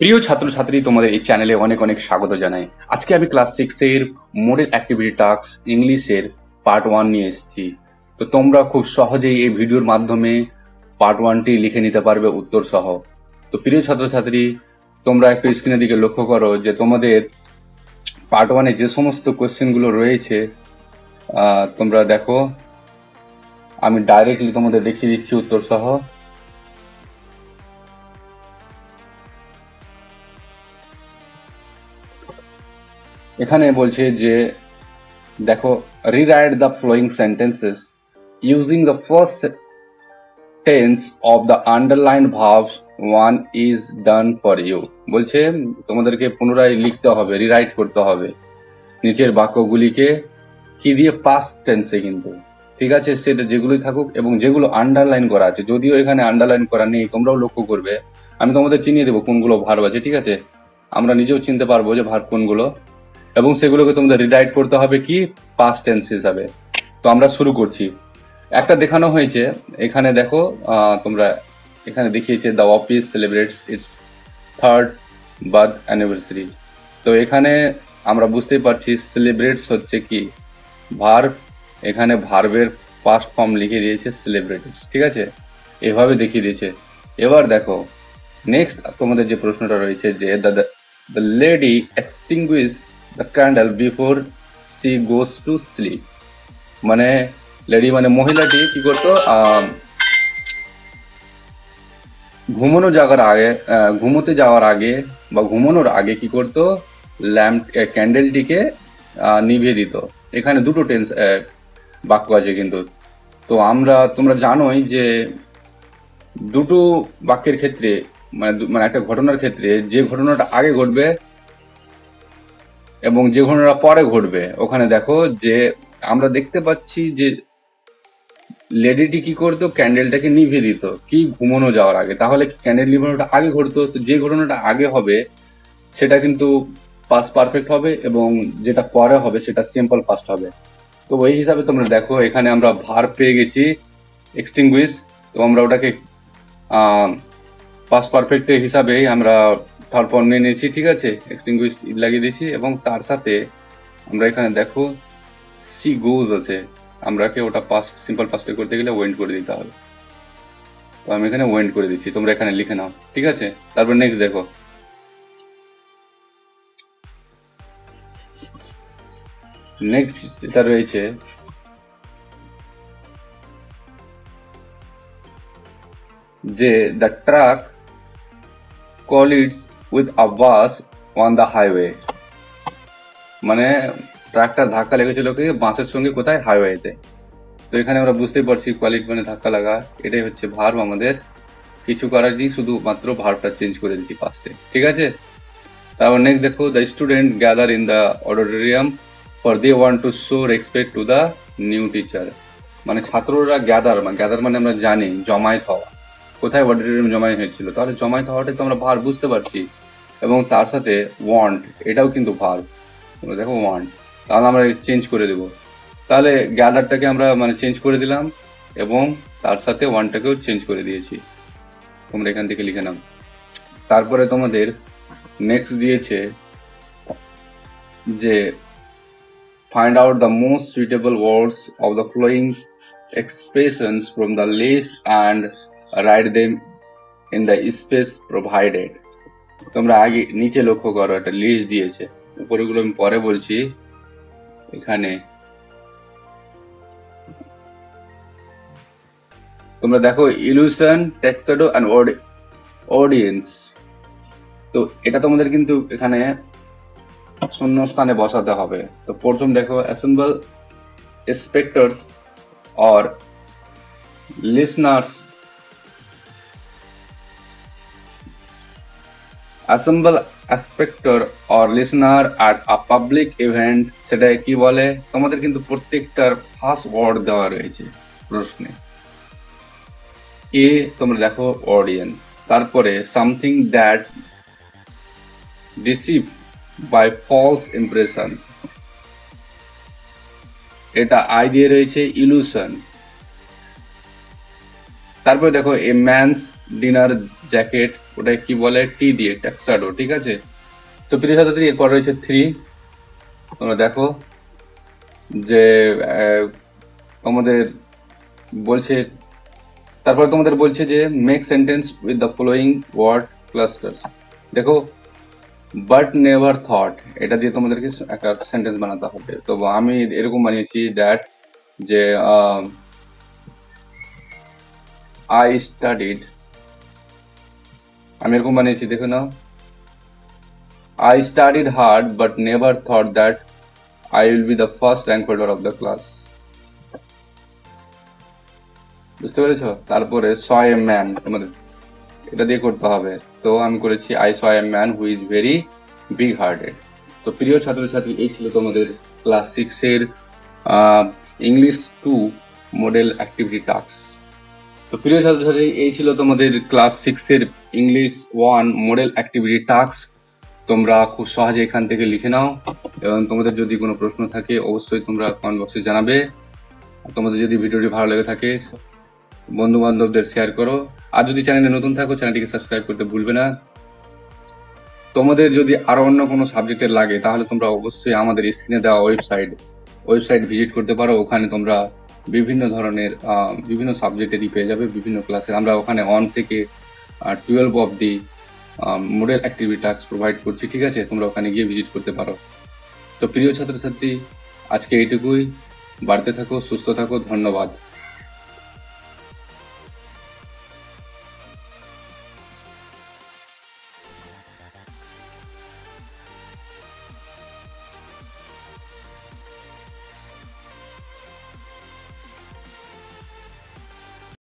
প্রিয় ছাত্রছাত্রী, তোমাদের এই চ্যানেলে অনেক অনেক স্বাগত জানাই। আজকে আমি ক্লাস 6 এর মডেল অ্যাক্টিভিটি টাস্ক ইংলিশের পার্ট 1 নিয়ে এসেছি। তো তোমরা খুব সহজেই এই ভিডিওর মাধ্যমে পার্ট 1টি লিখে নিতে পারবে উত্তর সহ। তো প্রিয় ছাত্রছাত্রী, তোমরা একটু স্ক্রিনের দিকে লক্ষ্য করো যে তোমাদের পার্ট 1 এ যে সমস্ত কোশ্চেনগুলো রয়েছে তোমরা দেখো, আমি ডাইরেক্টলি তোমাদের দেখিয়ে দিচ্ছি উত্তর সহ। এখানে বলছে যে দেখো, rewrite the flowing sentences using the first tense of the underlined verbs one is done for you। বলছে তোমাদেরকে পুনরায় লিখতে হবে, রিরাইট করতে হবে নিচের বাক্যগুলিকে কি দিয়ে, পাস্ট টেন্সে কিন্তু, ঠিক আছে? সেটা যেগুলোই থাকুক এবং যেগুলো আন্ডারলাইন করা আছে, যদিও এখানে আন্ডারলাইন করা নেই, তোমরাও লক্ষ্য করবে, আমি তোমাদের চিনিয়ে দেবো কোনগুলো ভার্ব আছে, ঠিক আছে? আমরা নিজেও চিনতে পারবো যে ভার্ব কোনগুলো, এবং সেগুলোকে তোমাদের রিরাইট করতে হবে কি, পাস্ট টেন্স হিসাবে। তো আমরা শুরু করছি। একটা দেখানো হয়েছে এখানে, দেখো তোমরা এখানে দেখিয়েছে the office celebrates it's 3rd birth anniversary. তো এখানে আমরা বুঝতেই পারছি সেলিব্রেটস হচ্ছে কি ভার্ব, এখানে ভার্বের পাস্ট ফর্ম লিখে দিয়েছে সেলিব্রেটস, ঠিক আছে? এভাবে দেখিয়ে দিয়েছে। এবার দেখো নেক্সট তোমাদের যে প্রশ্নটা রয়েছে যে the lady extinguish the candle before she goes to sleep. মানে লেডি মানে মহিলাটি কি করতো, ঘুমোতে যাওয়ার আগে বা ঘুমানোর আগে কি করতো, ল্যাম্প ক্যান্ডেলটিকে নিভিয়ে দিত। এখানে দুটো টেন্স বাক্য আছে কিন্তু। তো তোমরা জানোই যে দুটো বাক্যের ক্ষেত্রে মানে একটা ঘটনার ক্ষেত্রে যে ঘটনাটা আগে ঘটবে এবং যে ঘটনাটা পরে ঘটবে, ওখানে দেখো যে আমরা দেখতে পাচ্ছি যে লেডিটি কি করতো, ক্যান্ডেলটাকে নিভিয়ে দিত কি, ঘুমানো যাওয়ার আগে। তাহলে ক্যান্ডেল নিভানোটা আগে ঘটতো, তো যে ঘটনাটা আগে হবে সেটা কিন্তু পাস্ট পারফেক্ট হবে এবং যেটা পরে হবে সেটা সিম্পল পাস্ট হবে। তো ওই হিসাবে তোমরা দেখো এখানে আমরা ভার্ব পেয়ে গেছি এক্সটিংগুইশ, তো আমরা ওটাকে পাস্ট পারফেক্ট হিসাবে আমরা থার্ড ফর্ম নিয়ে নিয়েছি, ঠিক আছে? এক্সটিংগুইশ লাগিয়ে দিয়েছি এবং তার সাথে আমরা এখানে দেখো সি গোজ আছে, আমরাকে ওটা পাস্ট সিম্পল পাস্টে করতে গেলে ওয়েন্ট করে দিতে হবে। তো আমি এখানে ওয়েন্ট করে দিচ্ছি, তোমরা এখানে লিখে নাও, ঠিক আছে? তারপর নেক্সট দেখো, নেক্সট যেটা রয়েছে যে the truck collides with a bus on the highway। মানে ট্রাকটার ধাক্কা লেগেছিল কি, বাসের সঙ্গে, কোথায়, হাইওয়েতে। তো এখানে আমরা বুঝতেই পারছি কোয়ালিটি মানে ধাক্কা লাগা, এটাই হচ্ছে ভার্ব। আমাদের কিছু করার নেই, শুধুমাত্র ভার্বটা চেঞ্জ করে দিচ্ছি পাস্টে, ঠিক আছে? তারপর নেক্সট দেখো, the student gather in the auditorium for they want to show respect to the new teacher. মানে ছাত্ররা গ্যাদার মানে আমরা জানি জমায়েত হওয়া, কোথায়, অডিটোরিয়াম জমায়েত হয়েছিল, তাহলে জমায়েত হওয়াটাই তো আমরা ভার্ব বুঝতে পারছি। এবং তার সাথে ওয়ান্ট, এটাও কিন্তু ভার্ব, দেখো ওয়ান্ট, তাহলে আমরা চেঞ্জ করে দেবো। তাহলে গ্যাদারটাকে আমরা চেঞ্জ করে দিলাম এবং তার সাথে ওয়ানটাকেও চেঞ্জ করে দিয়েছি, তোমরা এখান থেকে লিখে নাও। তারপরে তোমাদের নেক্সট দিয়েছে যে find out the most suitable words of the following expressions from the list and write them in the space provided। তোমরা আগে নিচে লক্ষ্য করো, একটা লিস্ট দিয়েছে, উপরেগুলো আমি পরে বলছি। এখানে তোমরা দেখো ইলুশন, টেক্সটো এন্ড অডিয়েন্স। তো এটা তোমাদের কিন্তু এখানে শূন্য স্থানে বসাতে হবে। তো প্রথম দেখো assemble spectators or listeners, assemble spectator or listener at a public event, সেটা কি বলে? তোমাদের কিন্তু প্রত্যেকটার ফার্স্ট ওয়ার্ড দেওয়া রয়েছে প্রশ্নে। এ তোমরা দেখো অডিয়েন্স, তারপরে something that deceive by false impression, এটা আই দিয়ে রয়েছে ইলুশন। তারপরে দেখো এ ম্যানস ডিনার জ্যাকেট, ওটা কি বলে, টি দিয়ে, ট্যাক্সাডো, ঠিক আছে। তো প্রিয় ছাত্রছাত্রী, এরপর রয়েছে 3। তোমরা দেখো যে তোমাদের বলছে, তারপরে তোমাদের বলছে যে make sentence with the following word clusters. দেখো বাট নেভার থট, এটা দিয়ে তোমাদেরকে একটা সেন্টেন্স বানাতে হবে। তো আমি এরকম বানিয়েছি দ্যাট, যে আই স্টাডিড, আমি এরকম বানিয়েছি, দেখো নাও, I studied hard but never thought that I will be the first rank holder of the class. বুঝতে পেরেছ? তারপরে স এ ম্যান, তোমাদের এটা দিয়ে করতে হবে। তো আমি করেছি I saw a man who is very big hearted. তো প্রিয় ছাত্রছাত্রী, এই ছিল তোমাদের ক্লাস 6 এর ইংলিশ 2 মডেল অ্যাক্টিভিটি টাস্ক। তো প্রিয় ছাত্রছাত্রী, এই ছিল তোমাদের ক্লাস 6 এর ইংলিশ 1 মডেল অ্যাক্টিভিটি টাস্ক। তোমরা খুব সহজে এখান থেকে লিখে নাও, এবং তোমাদের যদি কোনো প্রশ্ন থাকে অবশ্যই তোমরা কমেন্ট বক্সে জানাবে। তোমাদের যদি ভিডিওটি ভালো লেগে থাকে বন্ধু বান্ধবদের শেয়ার করো, আর যদি চ্যানেলে নতুন থাকো চ্যানেলটিকে সাবস্ক্রাইব করতে ভুলবে না। তোমাদের যদি আরো অন্য কোনো সাবজেক্টের লাগে তাহলে তোমরা অবশ্যই আমাদের স্ক্রিনে দেওয়া ওয়েবসাইট ভিজিট করতে পারো। ওখানে তোমরা বিভিন্ন ধরনের বিভিন্ন সাবজেক্টেরই পেয়ে যাবে, বিভিন্ন ক্লাসে। আমরা ওখানে 1 থেকে 12 অবধি মডেল অ্যাক্টিভিটি টাস্ক প্রোভাইড করছি, ঠিক আছে। তোমরা ওখানে গিয়ে ভিজিট করতে পারো। তো প্রিয় ছাত্রছাত্রী, আজকে এইটুকুই। বাড়তে থাকো, সুস্থ থাকো, ধন্যবাদ।